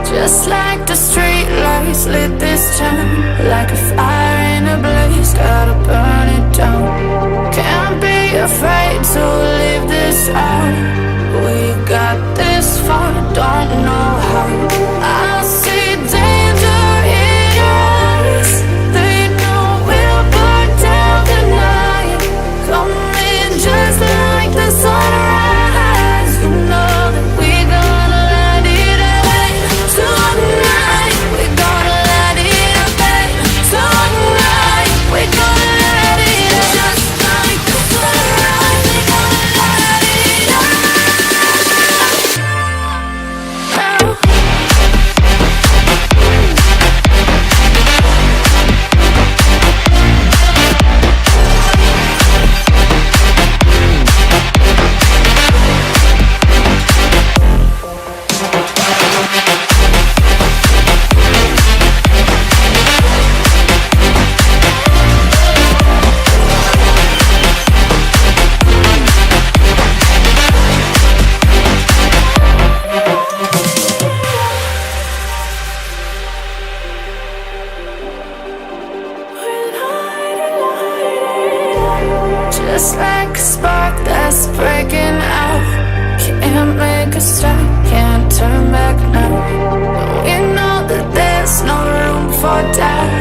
Just like the street lights lit this town, like a fire in a blaze, gotta burn it down. Can't be afraid to leave this out. We got this far, don't know how. I see danger in your eyes. They know we'll burn down the night. Coming just like the sunrise. You know that we gonna light it up tonight. We gonna light it up tonight. We gonna light it up just like the sunrise. We gonna light it up now. Just like a spark that's breaking out. Can't make a stop, can't turn back now. We know that there's no room for doubt.